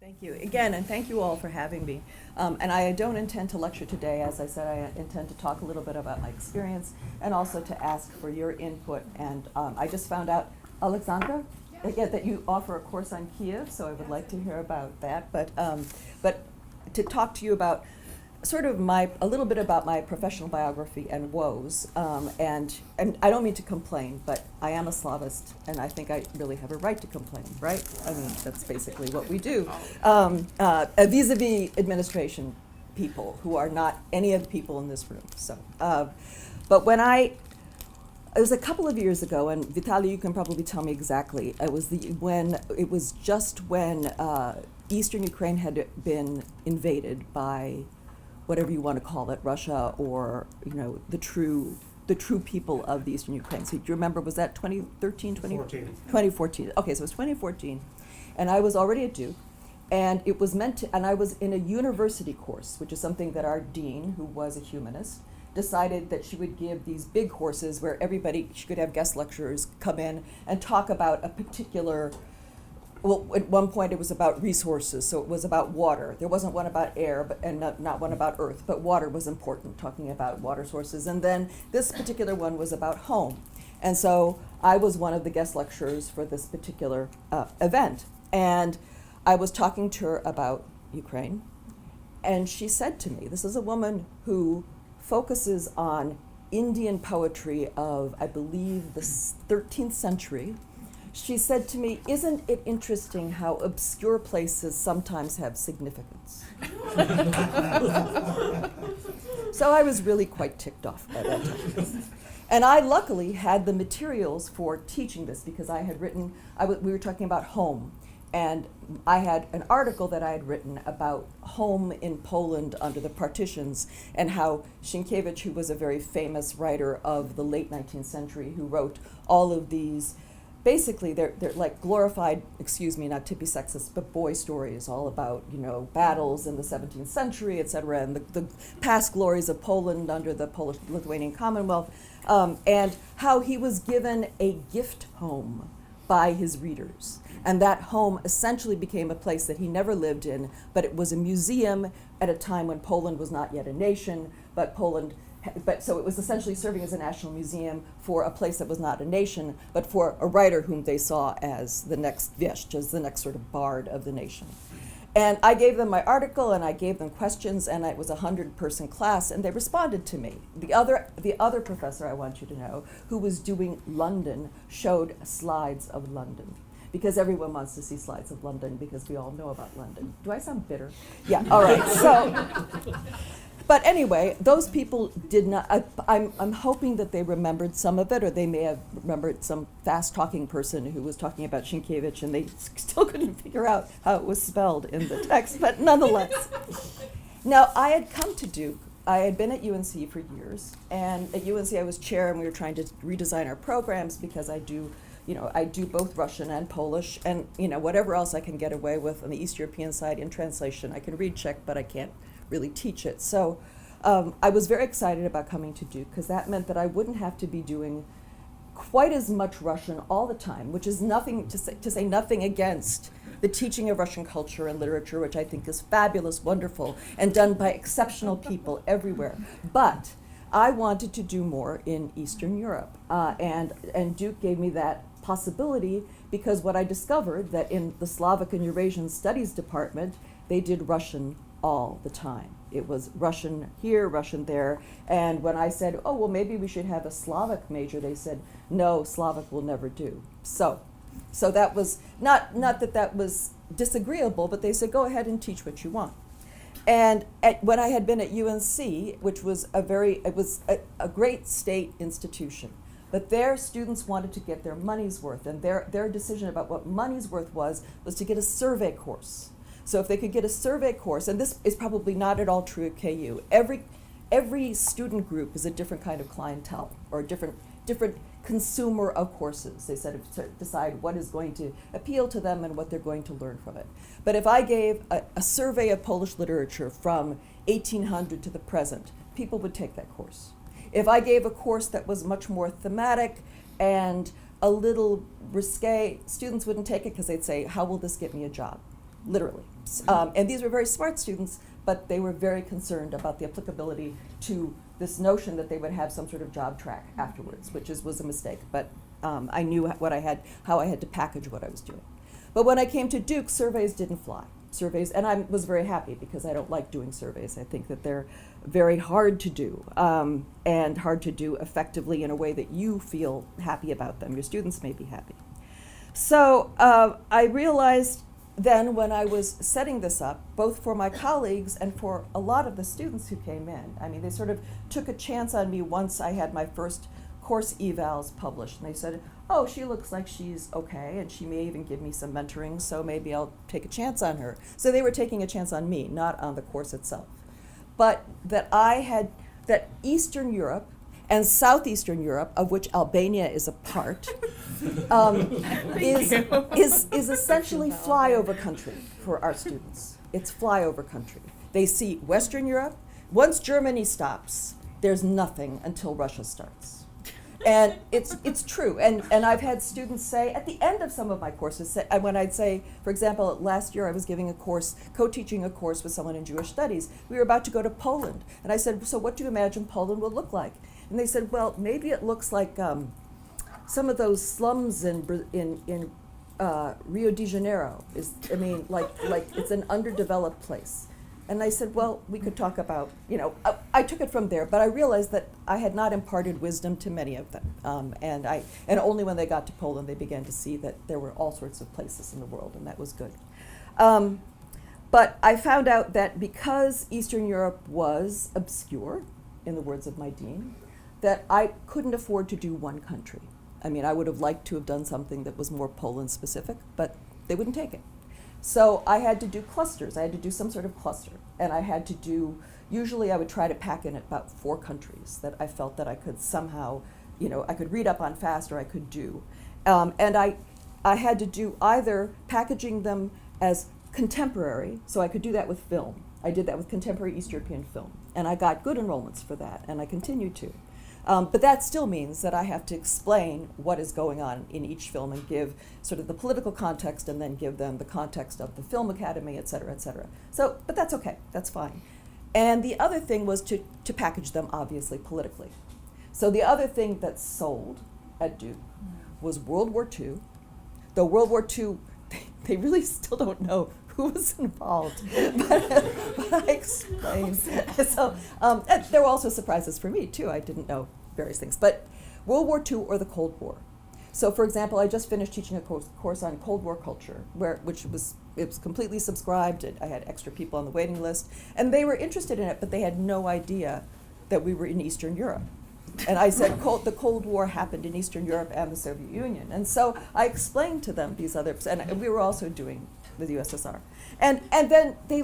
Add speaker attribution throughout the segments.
Speaker 1: Thank you again, and thank you all for having me. And I don't intend to lecture today. As I said, I intend to talk a little bit about my experience and also to ask for your input. And I just found out, Alexandra, again, that you offer a course on Kiev, so I would like to hear about that. But to talk to you about sort of a little bit about my professional biography and woes, and I don't mean to complain, but I am a Slavist, and I think I really have a right to complain, right? I mean, that's basically what we do. Vis-a-vis administration people who are not any of the people in this room. So, but it was a couple of years ago, and Vitaly, you can probably tell me exactly. It was just when Eastern Ukraine had been invaded by whatever you want to call it, Russia, or the true people of the Eastern Ukraine. So do you remember, was that 2013, 2014? Okay, so it was 2014, and I was already at Duke, and it was and I was in a university course, which is something that our dean, who was a humanist, decided that she would give these big courses where she could have guest lecturers come in and talk about a particular. Well, at one point it was about resources, so it was about water. There wasn't one about air, and not one about earth, but water was important, talking about water sources. And then this particular one was about home. And so I was one of the guest lecturers for this particular event. And I was talking to her about Ukraine, and she said to me, this is a woman who focuses on Indian poetry of, I believe, the 13th century. She said to me, "Isn't it interesting how obscure places sometimes have significance?" So I was really quite ticked off by that time. And I luckily had the materials for teaching this because I had written, we were talking about home, and I had an article that I had written about home in Poland under the partitions, and how Sienkiewicz, who was a very famous writer of the late 19th century, who wrote all of these. Basically, they're like glorified, excuse me, not to be sexist, but boy stories, all about, battles in the 17th century, et cetera, and the past glories of Poland under the Polish-Lithuanian Commonwealth, and how he was given a gift home by his readers. And that home essentially became a place that he never lived in, but it was a museum at a time when Poland was not yet a nation, so it was essentially serving as a national museum for a place that was not a nation, but for a writer whom they saw as the next Vishch, as the next sort of bard of the nation. And I gave them my article, and I gave them questions, and it was a 100-person class, and they responded to me. The other professor, I want you to know, who was doing London, showed slides of London. Because everyone wants to see slides of London, because we all know about London. Do I sound bitter? Yeah, all right, so. But anyway, those people did not, I'm hoping that they remembered some of it, or they may have remembered some fast-talking person who was talking about Sienkiewicz, and they still couldn't figure out how it was spelled in the text, but nonetheless. Now, I had come to Duke. I had been at UNC for years, and at UNC I was chair, and we were trying to redesign our programs because I do both Russian and Polish, and whatever else I can get away with on the East European side in translation. I can read Czech, but I can't really teach it. So I was very excited about coming to Duke because that meant that I wouldn't have to be doing quite as much Russian all the time, which is nothing to say nothing against the teaching of Russian culture and literature, which I think is fabulous, wonderful, and done by exceptional people everywhere. But I wanted to do more in Eastern Europe, and Duke gave me that possibility because what I discovered that in the Slavic and Eurasian Studies department, they did Russian all the time. It was Russian here, Russian there, and when I said, oh, well, maybe we should have a Slavic major, they said, no, Slavic will never do. So that was, not that was disagreeable, but they said, go ahead and teach what you want. And when I had been at UNC, which was a great state institution, but their students wanted to get their money's worth, and their decision about what money's worth was to get a survey course. So if they could get a survey course, and this is probably not at all true at KU, every student group is a different kind of clientele, or a different consumer of courses. They said to decide what is going to appeal to them and what they're going to learn from it. But if I gave a survey of Polish literature from 1800 to the present, people would take that course. If I gave a course that was much more thematic and a little risque, students wouldn't take it because they'd say, how will this get me a job? literally. And these were very smart students, but they were very concerned about the applicability to this notion that they would have some sort of job track afterwards, which was a mistake. But I knew how I had to package what I was doing. But when I came to Duke, surveys didn't fly. And I was very happy because I don't like doing surveys. I think that they're very hard to do, and hard to do effectively in a way that you feel happy about them. Your students may be happy. So I realized then when I was setting this up, both for my colleagues and for a lot of the students who came in, I mean, they sort of took a chance on me once I had my first course evals published. And they said, oh, she looks like she's okay, and she may even give me some mentoring, so maybe I'll take a chance on her. So they were taking a chance on me, not on the course itself. But that Eastern Europe and Southeastern Europe, of which Albania is a part, is essentially flyover country for our students. It's flyover country. They see Western Europe. Once Germany stops, there's nothing until Russia starts. And it's true. And I've had students say, at the end of some of my courses, when I'd say, for example, last year I was giving a course, co-teaching a course with someone in Jewish studies. We were about to go to Poland. And I said, so what do you imagine Poland will look like? And they said, well, maybe it looks like some of those slums in Rio de Janeiro. Like it's an underdeveloped place. And I said, well, we could talk about, I took it from there, but I realized that I had not imparted wisdom to many of them. And only when they got to Poland, they began to see that there were all sorts of places in the world, and that was good. But I found out that because Eastern Europe was obscure, in the words of my dean, that I couldn't afford to do one country. I mean, I would have liked to have done something that was more Poland-specific, but they wouldn't take it. So I had to do clusters. I had to do some sort of cluster. And I had to do, usually I would try to pack in about 4 countries that I felt that I could somehow, I could read up on fast or I could do. And I had to do either packaging them as contemporary, so I could do that with film. I did that with contemporary East European film. And I got good enrollments for that, and I continue to. But that still means that I have to explain what is going on in each film and give sort of the political context and then give them the context of the Film Academy, et cetera, et cetera. So, but that's okay, that's fine. And the other thing was to package them, obviously, politically. So the other thing that sold at Duke was World War II. Though World War II, they really still don't know who was involved, but I explained. So there were also surprises for me too. I didn't know various things, but World War II or the Cold War. So, for example, I just finished teaching a course on Cold War culture, it was completely subscribed. I had extra people on the waiting list, and they were interested in it, but they had no idea that we were in Eastern Europe. And I said the Cold War happened in Eastern Europe and the Soviet Union, and so I explained to them these other, and we were also doing the USSR. And then they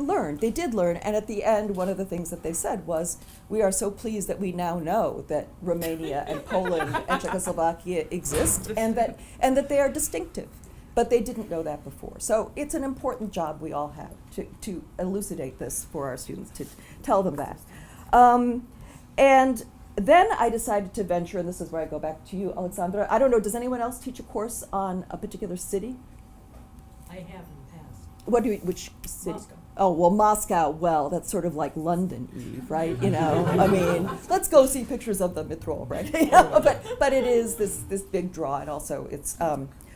Speaker 1: did learn, and at the end, one of the things that they said was, we are so pleased that we now know that Romania and Poland and Czechoslovakia exist, and that they are distinctive. But they didn't know that before. So it's an important job we all have to elucidate this for our students, to tell them that. And then I decided to venture, and this is where I go back to you, Alexandra. I don't know, does anyone else teach a course on a particular city?
Speaker 2: I have in the past.
Speaker 1: Which city?
Speaker 2: Moscow.
Speaker 1: Oh, well, Moscow, well, that's sort of like London, Eve, right? I mean, let's go see pictures of the metro, right? But it is this big draw, and also it's,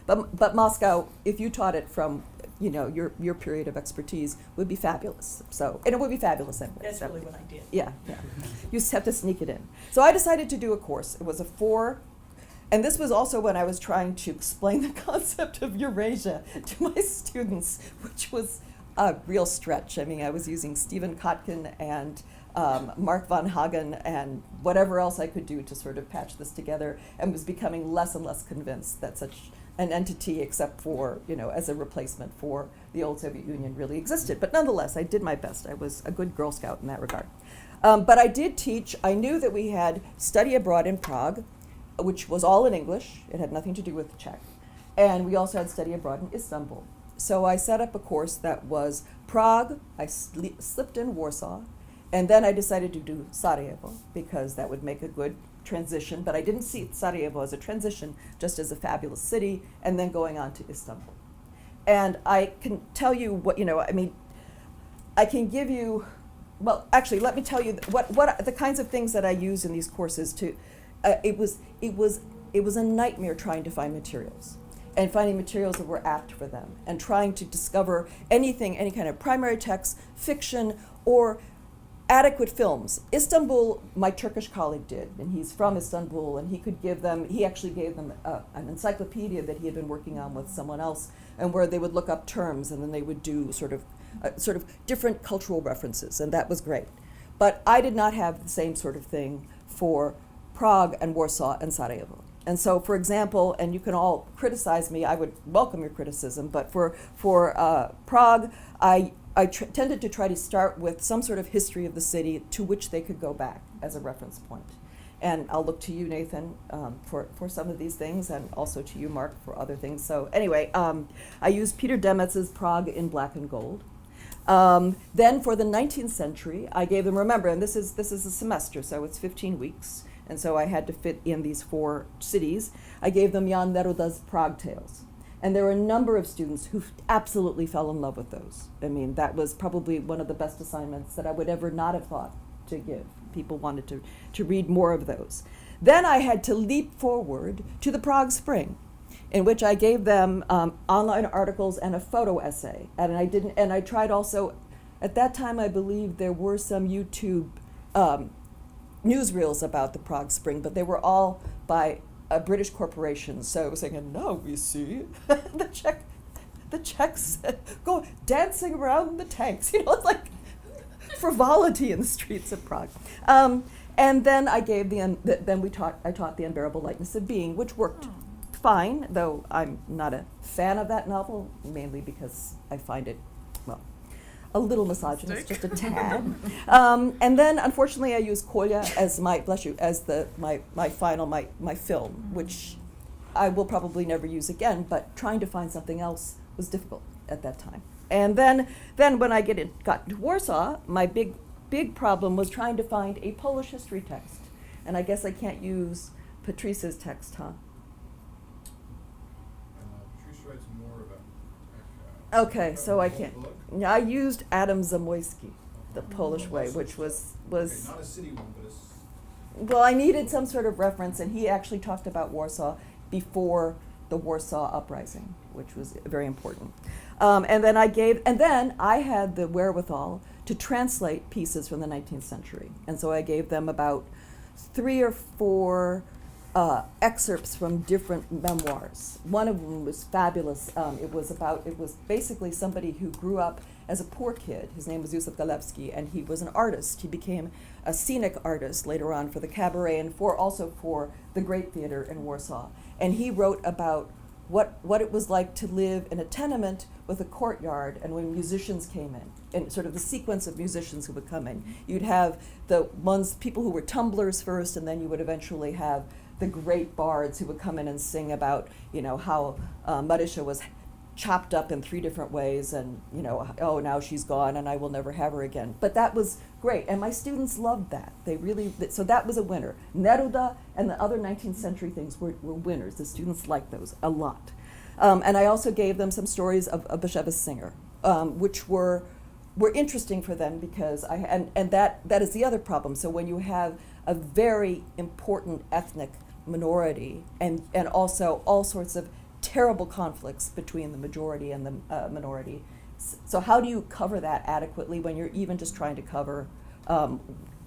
Speaker 1: but Moscow, if you taught it from, your period of expertise, would be fabulous. So, and it would be fabulous anyway.
Speaker 2: That's really what I did.
Speaker 1: Yeah. You just have to sneak it in. So I decided to do a course. It was a 4, and this was also when I was trying to explain the concept of Eurasia to my students, which was a real stretch. I mean, I was using Stephen Kotkin and Mark von Hagen and whatever else I could do to sort of patch this together, and was becoming less and less convinced that such an entity, except for, as a replacement for the old Soviet Union, really existed. But nonetheless, I did my best. I was a good Girl Scout in that regard. But I did teach. I knew that we had study abroad in Prague, which was all in English. It had nothing to do with Czech. And we also had study abroad in Istanbul. So I set up a course that was Prague, I slipped in Warsaw, and then I decided to do Sarajevo, because that would make a good transition, but I didn't see Sarajevo as a transition, just as a fabulous city, and then going on to Istanbul. and I can tell you what, I mean, I can give you, well, actually, let me tell you what the kinds of things that I use in these courses to, it was a nightmare trying to find materials and finding materials that were apt for them and trying to discover any kind of primary text, fiction, or adequate films. Istanbul, my Turkish colleague did, and he's from Istanbul, and he actually gave them an encyclopedia that he had been working on with someone else, and where they would look up terms, and then they would do sort of different cultural references, and that was great. But I did not have the same sort of thing for Prague and Warsaw and Sarajevo. And so, for example, and you can all criticize me, I would welcome your criticism, but for Prague, I tended to try to start with some sort of history of the city to which they could go back as a reference point. And I'll look to you, Nathan, for some of these things, and also to you, Mark, for other things. So anyway, I used Peter Demitz's Prague in Black and Gold. Then for the 19th century, I gave them, remember, and this is a semester, so it's 15 weeks, and so I had to fit in these 4 cities. I gave them Jan Neruda's Prague Tales. And there were a number of students who absolutely fell in love with those. I mean, that was probably one of the best assignments that I would ever not have thought to give. People wanted to read more of those. Then I had to leap forward to the Prague Spring, in which I gave them online articles and a photo essay. And I tried also, at that time I believe there were some YouTube newsreels about the Prague Spring, but they were all by a British corporation. So it was like, and now we see the Czechs go dancing around the tanks. It's like frivolity in the streets of Prague. And then I gave I taught The Unbearable Lightness of Being, which worked fine, though I'm not a fan of that novel, mainly because I find it, well, a little misogynist, just a tad. And then, unfortunately, I used Kolya as my film, which I will probably never use again, but trying to find something else was difficult at that time. And then when I got to Warsaw, my big problem was trying to find a Polish history text. And I guess I can't use Patrice's text, huh?
Speaker 3: Patrice writes more about
Speaker 1: Okay, so I can't. I used Adam Zamoyski, The Polish Way, which was
Speaker 3: Okay, not a city one, but
Speaker 1: well, I needed some sort of reference, and he actually talked about Warsaw before the Warsaw Uprising, which was very important. And then I had the wherewithal to translate pieces from the 19th century, and so I gave them about 3 or 4 excerpts from different memoirs. One of them was fabulous. It was basically somebody who grew up as a poor kid. His name was Józef Galewski, and he was an artist. He became a scenic artist later on for the cabaret and also for the Great Theater in Warsaw. And he wrote about what it was like to live in a tenement with a courtyard, and when musicians came in, and sort of the sequence of musicians who would come in. You'd have people who were tumblers first, and then you would eventually have the great bards who would come in and sing about, how Marysia was chopped up in 3 different ways, and oh, now she's gone and I will never have her again. But that was great, and my students loved that. So that was a winner. Neruda and the other 19th century things were winners. The students liked those a lot. And I also gave them some stories of Bashevis Singer, which were interesting for them because that is the other problem. So when you have a very important ethnic minority and also all sorts of terrible conflicts between the majority and the minority. So how do you cover that adequately when you're even just trying to cover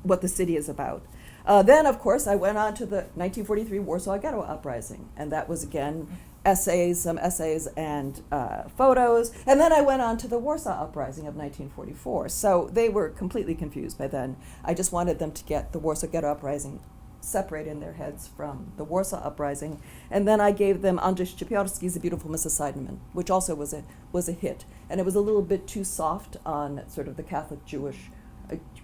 Speaker 1: what the city is about? Then, of course, I went on to the 1943 Warsaw Ghetto Uprising, and that was, again, some essays and photos. And then I went on to the Warsaw Uprising of 1944. So they were completely confused by then. I just wanted them to get the Warsaw Ghetto Uprising separate in their heads from the Warsaw Uprising. And then I gave them Andrzej Szczypiorski's The Beautiful Mrs. Seidenman, which also was a hit. And it was a little bit too soft on sort of the Catholic-Jewish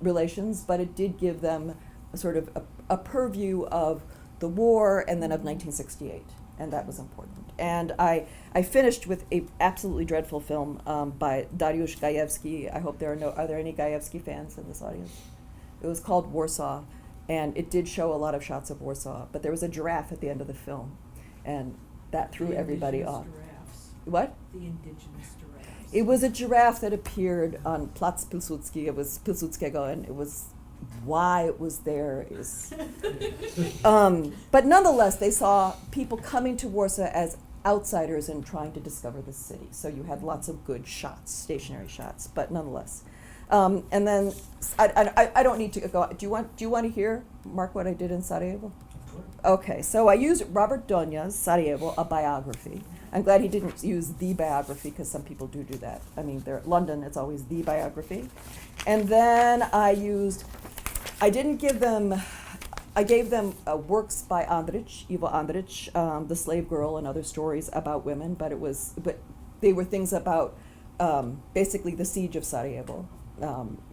Speaker 1: relations, but it did give them sort of a purview of the war and then of 1968, and that was important. And I finished with a absolutely dreadful film by Dariusz Gajewski. I hope are there any Gajewski fans in this audience? It was called Warsaw, and it did show a lot of shots of Warsaw, but there was a giraffe at the end of the film, and that threw everybody off.
Speaker 2: Giraffes.
Speaker 1: What?
Speaker 2: The indigenous giraffes.
Speaker 1: It was a giraffe that appeared on Platz Pilsudski. It was Pilsudskiego, and it was why it was there is. But nonetheless, they saw people coming to Warsaw as outsiders and trying to discover the city. So you had lots of good shots, stationary shots, but nonetheless. And then I don't need to go. Do you want to hear, Mark, what I did in Sarajevo? Okay, so I used Robert Donya's Sarajevo, a biography. I'm glad he didn't use the biography because some people do that. I mean, they're at London, it's always the biography. And then I gave them works by Andrich, Ivo Andrich, The Slave Girl and other stories about women, but they were things about basically the siege of Sarajevo,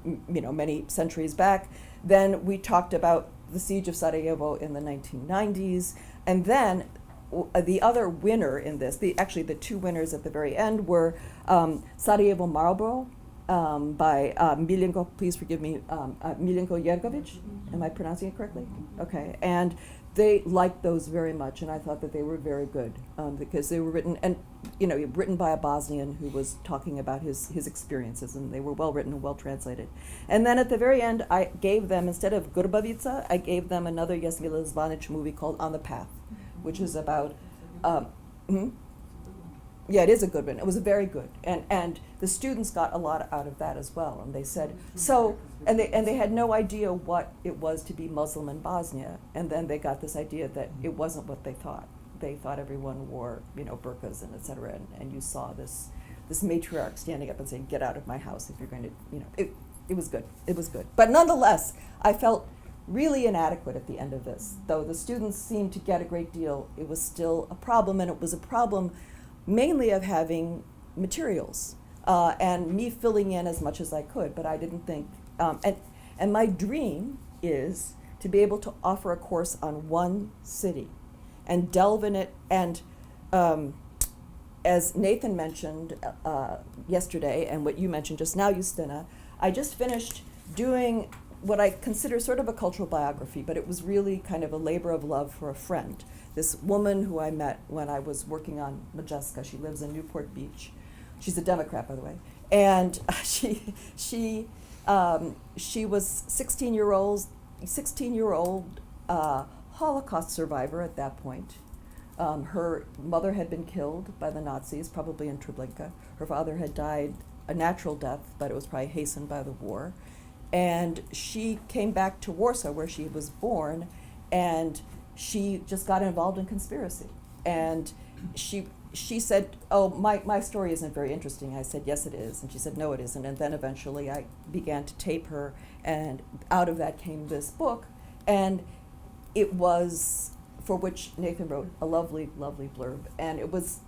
Speaker 1: many centuries back. Then we talked about the siege of Sarajevo in the 1990s, and then the other winner in this, the two winners at the very end were Sarajevo Marlboro by Miljenko, please forgive me, Miljenko Jerkovic. Am I pronouncing it correctly? Okay, and they liked those very much, and I thought that they were very good because they were written by a Bosnian who was talking about his experiences, and they were well written and well translated. And then at the very end, I gave them, instead of Grbavica, I gave them another Jasmila Zvanic movie called On the Path, which is about, yeah, it is a good one. It was very good, and the students got a lot out of that as well. And they said and they had no idea what it was to be Muslim in Bosnia. And then they got this idea that it wasn't what they thought. They thought everyone wore burqas and etc. And you saw this matriarch standing up and saying, "Get out of my house if you're going to." It was good. It was good. But nonetheless, I felt really inadequate at the end of this. Though the students seemed to get a great deal, it was still a problem, and it was a problem mainly of having materials and me filling in as much as I could, but I didn't think, and my dream is to be able to offer a course on one city and delve in it, and as Nathan mentioned yesterday, and what you mentioned just now, Justina, I just finished doing what I consider sort of a cultural biography, but it was really kind of a labor of love for a friend. This woman who I met when I was working on Majeska, she lives in Newport Beach. She's a Democrat, by the way. And she was 16-year-old Holocaust survivor at that point. Her mother had been killed by the Nazis, probably in Treblinka. Her father had died a natural death, but it was probably hastened by the war. And she came back to Warsaw, where she was born, and she just got involved in conspiracy. And she said, "Oh, my story isn't very interesting." I said, "Yes, it is." And she said, "No, it isn't." And then eventually I began to tape her, and out of that came this book. And it was, for which Nathan wrote a lovely, lovely blurb. And it was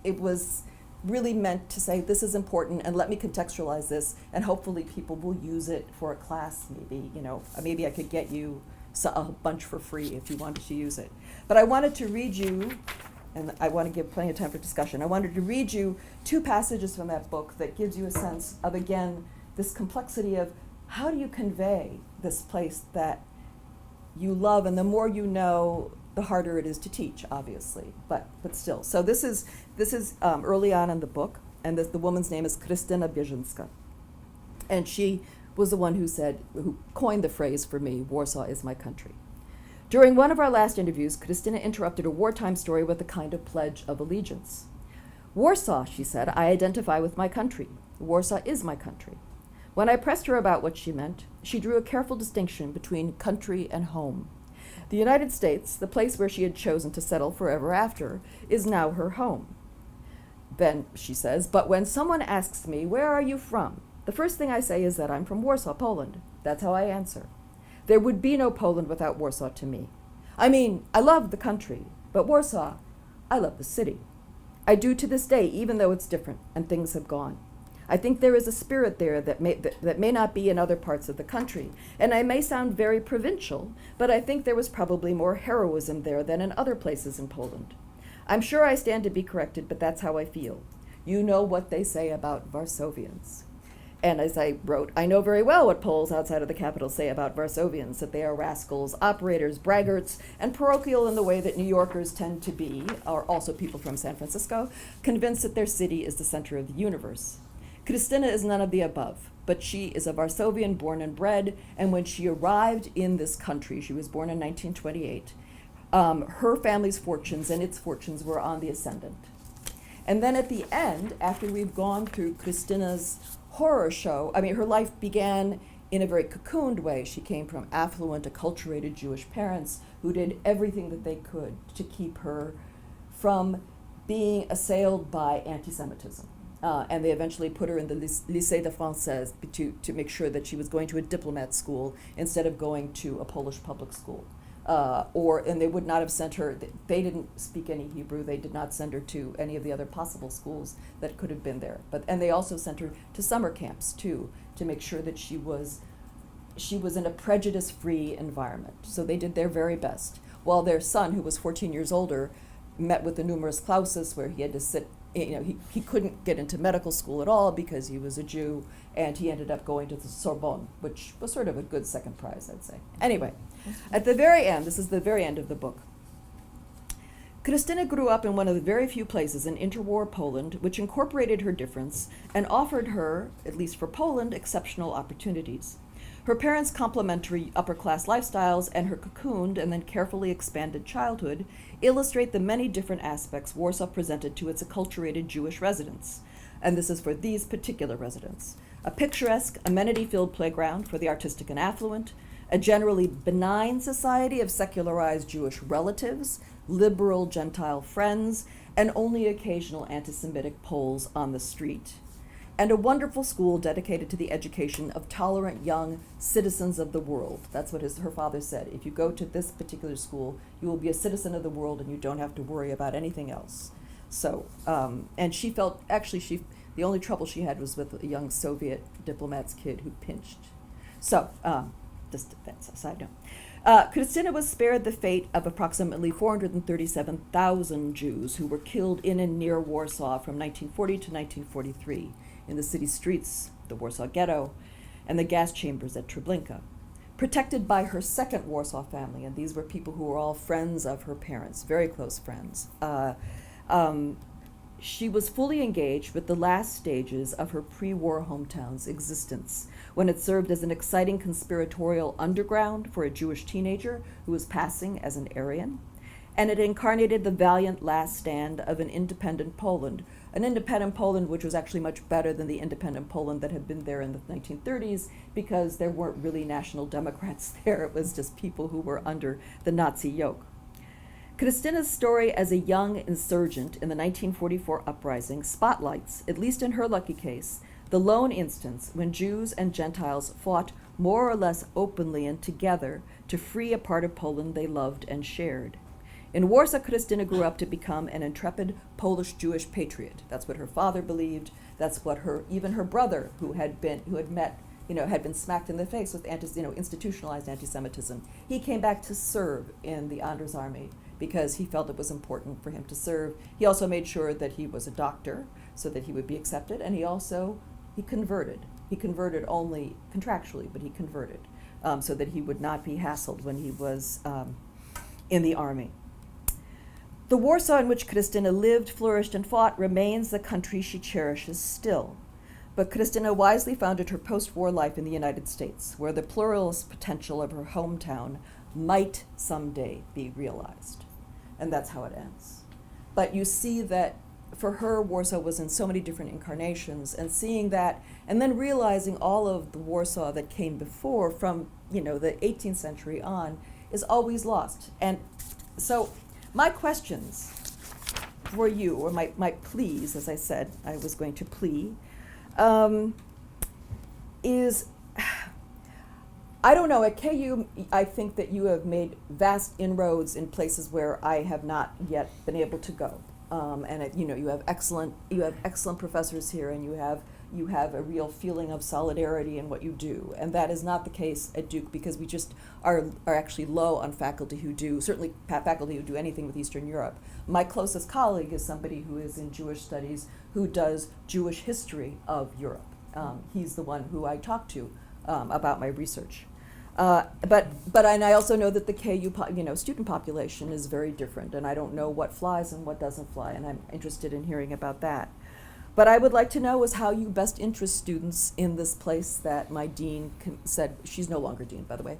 Speaker 1: really meant to say, this is important, and let me contextualize this, and hopefully people will use it for a class, maybe, maybe I could get you a bunch for free if you wanted to use it. But I wanted to read you, and I want to give plenty of time for discussion, I wanted to read you two passages from that book that gives you a sense of, again, this complexity of how do you convey this place that you love, and the more you know, the harder it is to teach, obviously, but still. So this is early on in the book, and the woman's name is Krystyna Bierzynska. And she was the one who coined the phrase for me, "Warsaw is my country." During one of our last interviews, Krystyna interrupted a wartime story with a kind of pledge of allegiance. "Warsaw," she said, "I identify with my country. Warsaw is my country." When I pressed her about what she meant, she drew a careful distinction between country and home. The United States, the place where she had chosen to settle forever after, is now her home. Then, she says, "But when someone asks me, 'Where are you from?' the first thing I say is that I'm from Warsaw, Poland. That's how I answer. There would be no Poland without Warsaw to me. I mean, I love the country, but Warsaw, I love the city. I do to this day, even though it's different and things have gone. I think there is a spirit there that may not be in other parts of the country, and I may sound very provincial, but I think there was probably more heroism there than in other places in Poland. I'm sure I stand to be corrected, but that's how I feel. You know what they say about Varsovians." And as I wrote, I know very well what Poles outside of the capital say about Varsovians, that they are rascals, operators, braggarts, and parochial in the way that New Yorkers tend to be, or also people from San Francisco, convinced that their city is the center of the universe. Kristina is none of the above, but she is a Varsovian born and bred, and when she arrived in this country, she was born in 1928, her family's fortunes and its fortunes were on the ascendant. And then at the end, after we've gone through Kristina's horror show, her life began in a very cocooned way. She came from affluent, acculturated Jewish parents who did everything that they could to keep her from being assailed by anti-Semitism. And they eventually put her in the Lycée de Française to make sure that she was going to a diplomat school instead of going to a Polish public school. And they would not have sent her, they didn't speak any Hebrew, they did not send her to any of the other possible schools that could have been there. And they also sent her to summer camps too, to make sure that she was in a prejudice-free environment. So they did their very best. While their son, who was 14 years older, met with the numerus clausus, where he had to sit, he couldn't get into medical school at all because he was a Jew, and he ended up going to the Sorbonne, which was sort of a good second prize, I'd say. Anyway, at the very end, this is the very end of the book, Kristina grew up in one of the very few places in interwar Poland which incorporated her difference and offered her, at least for Poland, exceptional opportunities. Her parents' complementary upper-class lifestyles and her cocooned and then carefully expanded childhood illustrate the many different aspects Warsaw presented to its acculturated Jewish residents. And this is for these particular residents. A picturesque, amenity-filled playground for the artistic and affluent, a generally benign society of secularized Jewish relatives, liberal Gentile friends, and only occasional anti-Semitic Poles on the street. And a wonderful school dedicated to the education of tolerant young citizens of the world. That's what her father said. If you go to this particular school, you will be a citizen of the world and you don't have to worry about anything else. So, and she felt, the only trouble she had was with a young Soviet diplomat's kid who pinched. So, that's a side note. Kristina was spared the fate of approximately 437,000 Jews who were killed in and near Warsaw from 1940 to 1943 in the city streets, the Warsaw Ghetto, and the gas chambers at Treblinka, protected by her second Warsaw family, and these were people who were all friends of her parents, very close friends. She was fully engaged with the last stages of her pre-war hometown's existence, when it served as an exciting conspiratorial underground for a Jewish teenager who was passing as an Aryan, and it incarnated the valiant last stand of an independent Poland which was actually much better than the independent Poland that had been there in the 1930s, because there weren't really national Democrats there. It was just people who were under the Nazi yoke. Kristina's story as a young insurgent in the 1944 uprising spotlights, at least in her lucky case, the lone instance when Jews and Gentiles fought more or less openly and together to free a part of Poland they loved and shared. In Warsaw, Kristina grew up to become an intrepid Polish-Jewish patriot. That's what her father believed. That's what even her brother, who had been smacked in the face with institutionalized anti-Semitism. He came back to serve in the Anders Army because he felt it was important for him to serve. He also made sure that he was a doctor so that he would be accepted, and he converted. He converted only contractually, but he converted so that he would not be hassled when he was in the army. The Warsaw in which Kristina lived, flourished, and fought remains the country she cherishes still. But Kristina wisely founded her post-war life in the United States, where the pluralist potential of her hometown might someday be realized. And that's how it ends. But you see that for her, Warsaw was in so many different incarnations, and seeing that, and then realizing all of the Warsaw that came before from, the 18th century on, is always lost. And so my questions for you, or my pleas, as I said, I was going to plea, is, I don't know, at KU, I think that you have made vast inroads in places where I have not yet been able to go. You have excellent professors here, and you have a real feeling of solidarity in what you do, and that is not the case at Duke, because we just are actually low on faculty who do anything with Eastern Europe. My closest colleague is somebody who is in Jewish studies, who does Jewish history of Europe, He's the one who I talk to about my research. And I also know that the KU student population is very different, and I don't know what flies and what doesn't fly, and I'm interested in hearing about that. But I would like to know is how you best interest students in this place that my dean said, she's no longer dean, by the way,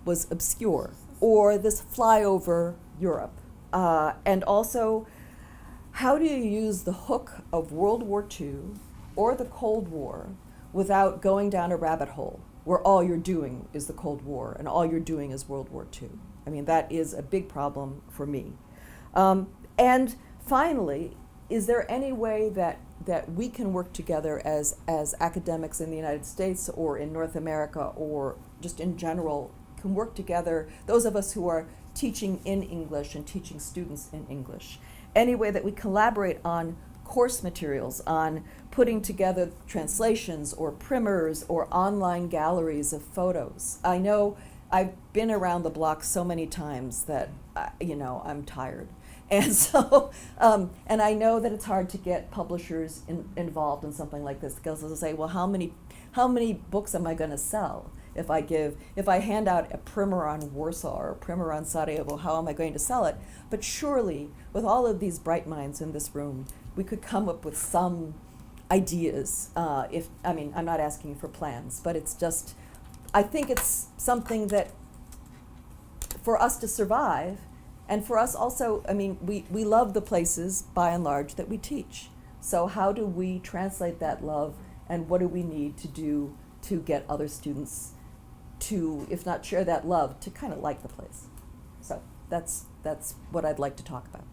Speaker 1: was obscure, or this flyover Europe. And also, how do you use the hook of World War II or the Cold War without going down a rabbit hole where all you're doing is the Cold War and all you're doing is World War II? I mean, that is a big problem for me. And finally, is there any way that we can work together as academics in the United States or in North America or just in general can work together, those of us who are teaching in English and teaching students in English, any way that we collaborate on course materials, on putting together translations or primers or online galleries of photos? I know I've been around the block so many times that, I'm tired. And so, and I know that it's hard to get publishers involved in something like this, because they'll say, well, how many books am I going to sell? If I hand out a primer on Warsaw or a primer on Sarajevo, how am I going to sell it? But surely, with all of these bright minds in this room, we could come up with some ideas. I'm not asking for plans, but it's just, I think it's something that for us to survive, and for us also, we love the places, by and large, that we teach. So how do we translate that love, and what do we need to do to get other students to, if not share that love, to kind of like the place? So that's what I'd like to talk about.